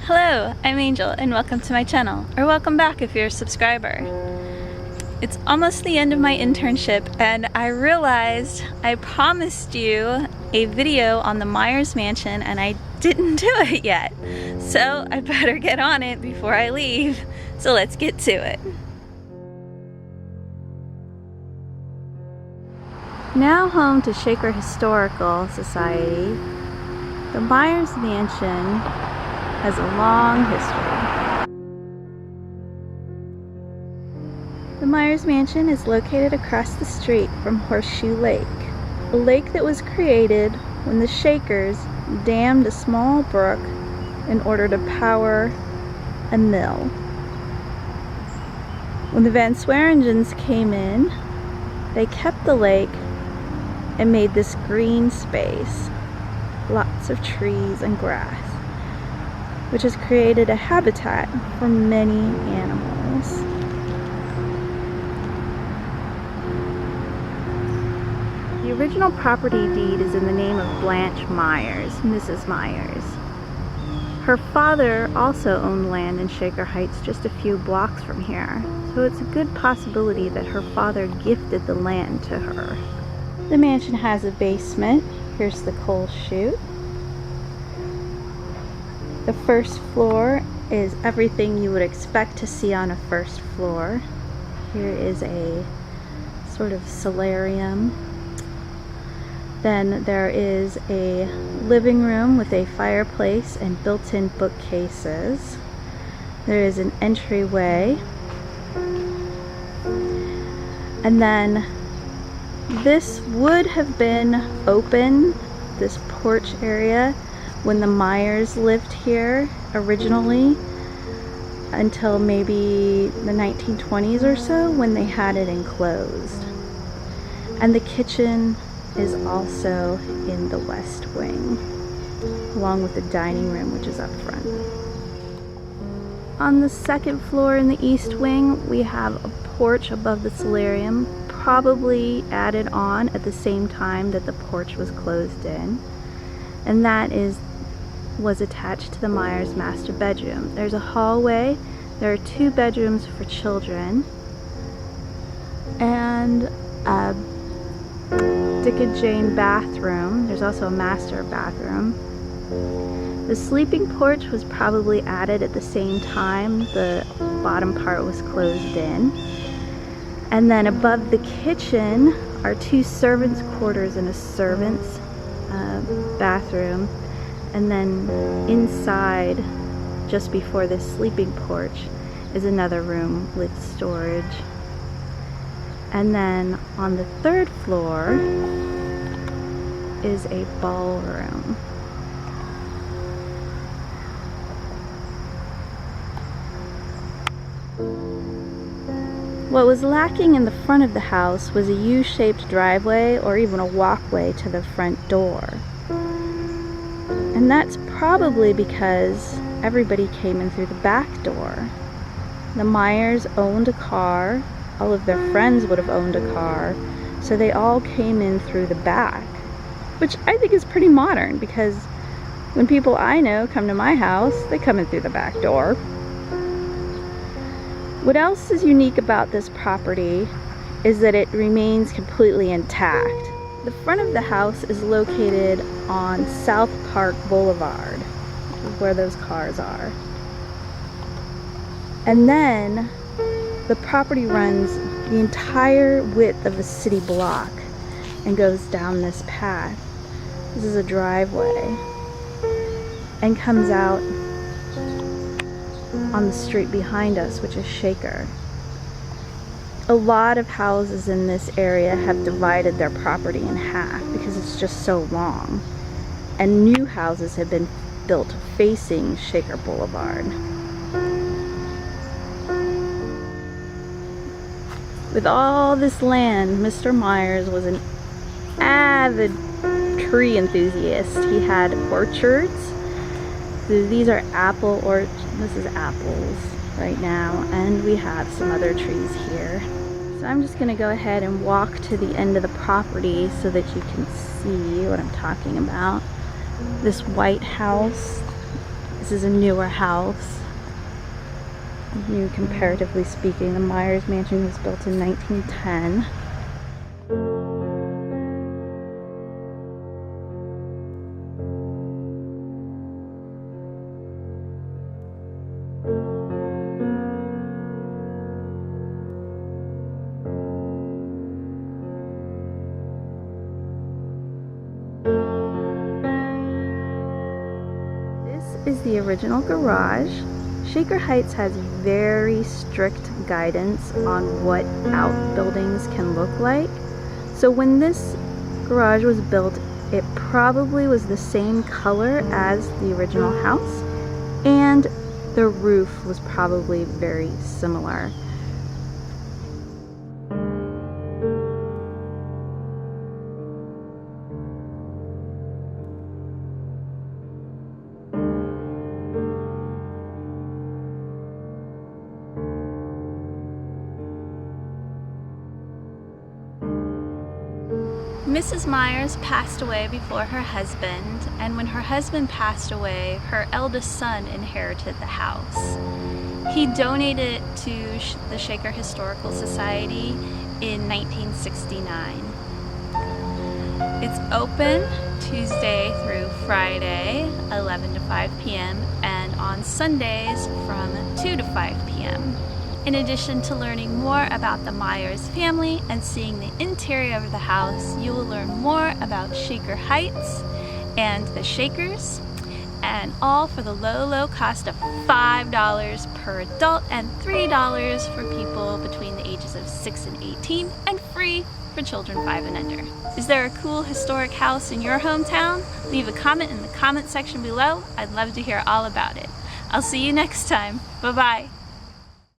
Hello, I'm Angel and welcome to my channel, or welcome back if you're a subscriber. It's almost the end of my internship and I realized I promised you a video on the Meyers Mansion and I didn't do it yet. So I better get on it before I leave. So let's get to it. Now home to Shaker Historical Society, the Meyers Mansion has a long history. The Meyers Mansion is located across the street from Horseshoe Lake, a lake that was created when the Shakers dammed a small brook in order to power a mill. When the Van Swearingens came in, they kept the lake and made this green space, lots of trees and grass, which has created a habitat for many animals. The original property deed is in the name of Blanche Meyers, Mrs. Meyers. Her father also owned land in Shaker Heights just a few blocks from here, so it's a good possibility that her father gifted the land to her. The mansion has a basement. Here's the coal chute. The first floor is everything you would expect to see on a first floor. Here is a sort of solarium. Then there is a living room with a fireplace and built-in bookcases. There is an entryway. And then this would have been open, this porch area, when the Meyers lived here originally, until maybe the 1920s or so, when they had it enclosed. And the kitchen is also in the west wing, along with the dining room, which is up front. On the second floor in the east wing, we have a porch above the solarium, probably added on at the same time that the porch was closed in. And that was attached to the Meyers master bedroom. There's a hallway, there are 2 bedrooms for children, and a Dick and Jane bathroom. There's also a master bathroom. The sleeping porch was probably added at the same time the bottom part was closed in. And then above the kitchen are 2 servants' quarters and a servant's bathroom. And then inside, just before this sleeping porch, is another room with storage. And then on the 3rd floor is a ballroom. What was lacking in the front of the house was a U-shaped driveway or even a walkway to the front door. And that's probably because everybody came in through the back door. The Meyers owned a car, all of their friends would have owned a car, so they all came in through the back, which I think is pretty modern, because when people I know come to my house, they come in through the back door. What else is unique about this property is that it remains completely intact. The front of the house is located on South Park Boulevard, which is where those cars are. And then the property runs the entire width of a city block and goes down this path. This is a driveway and comes out on the street behind us, which is Shaker. A lot of houses in this area have divided their property in half because it's just so long. And new houses have been built facing Shaker Boulevard. With all this land, Mr. Meyers was an avid tree enthusiast. He had orchards. So these are apple orchards. This is apples right now, and we have some other trees here. So I'm just gonna go ahead and walk to the end of the property so that you can see what I'm talking about. This white house This is a newer house. New comparatively speaking. The Meyers Mansion was built in 1910. Is the original garage. Shaker Heights has very strict guidance on what outbuildings can look like. So when this garage was built, it probably was the same color as the original house, and the roof was probably very similar. Mrs. Meyers passed away before her husband, and when her husband passed away, her eldest son inherited the house. He donated it to the Shaker Historical Society in 1969. It's open Tuesday through Friday, 11 to 5 p.m., and on Sundays from 2 to 5 p.m. In addition to learning more about the Meyers family and seeing the interior of the house, you will learn more about Shaker Heights and the Shakers, and all for the low cost of $5 per adult and $3 for people between the ages of 6 and 18, and free for children 5 and under. Is there a cool historic house in your hometown? Leave a comment in the comment section below. I'd love to hear all about it. I'll see you next time. Bye-bye.